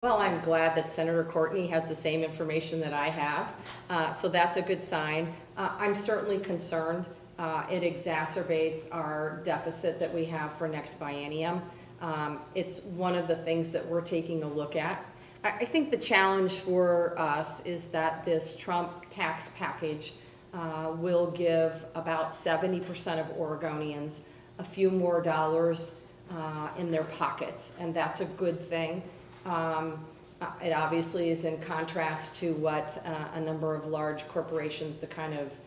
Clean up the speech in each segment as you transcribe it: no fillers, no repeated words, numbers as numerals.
Well, I'm glad that Senator Courtney has the same information that I have, so that's a good sign. I'm certainly concerned. It exacerbates our deficit that we have for next biennium. It's one of the things that we're taking a look at. I think the challenge for us is that this Trump tax package will give about 70% of Oregonians a few more dollars in their pockets, and that's a good thing. It obviously is in contrast to what a number of large corporations, the kind of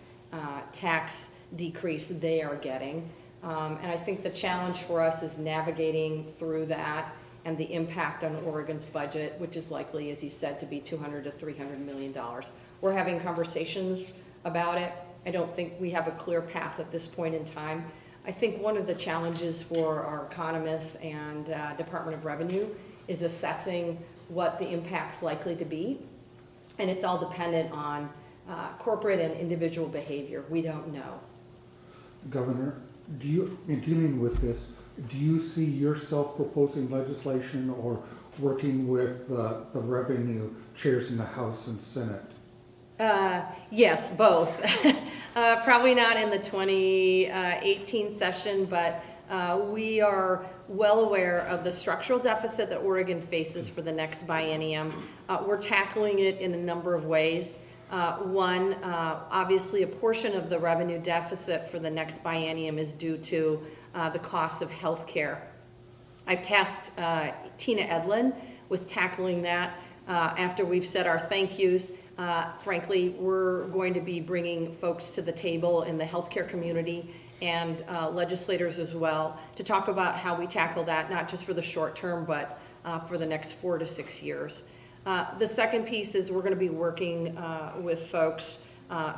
tax decrease they are getting. And I think the challenge for us is navigating through that and the impact on Oregon's budget, which is likely, as you said, to be $200 to $300 million. We're having conversations about it. I don't think we have a clear path at this point in time. I think one of the challenges for our economists and Department of Revenue is assessing what the impact's likely to be, and it's all dependent on corporate and individual behavior. We don't know. Governor, in dealing with this, do you see yourself proposing legislation or working with the revenue chairs in the House and Senate? Yes, both. Probably not in the 2018 session, but we are well aware of the structural deficit that Oregon faces for the next biennium. We're tackling it in a number of ways. One, obviously a portion of the revenue deficit for the next biennium is due to the cost of health care. I've tasked Tina Edlin with tackling that after we've said our thank yous. Frankly, we're going to be bringing folks to the table in the healthcare community and legislators as well to talk about how we tackle that, not just for the short term, but for the next 4 to 6 years. The second piece is we're going to be working with folks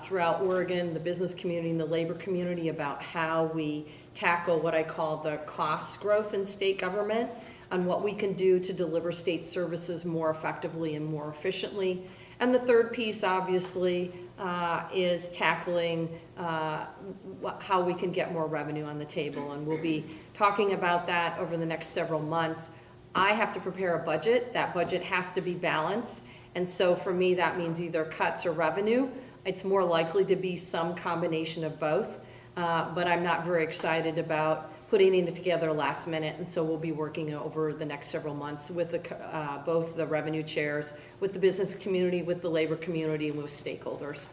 throughout Oregon, the business community and the labor community, about how we tackle what I call the cost growth in state government and what we can do to deliver state services more effectively and more efficiently. And the third piece, obviously, is tackling how we can get more revenue on the table. And we'll be talking about that over the next several months. I have to prepare a budget. That budget has to be balanced. And so for me, that means either cuts or revenue. It's more likely to be some combination of both. But I'm not very excited about putting it together last minute, and so we'll be working over the next several months with both the revenue chairs, with the business community, with the labor community, and with stakeholders.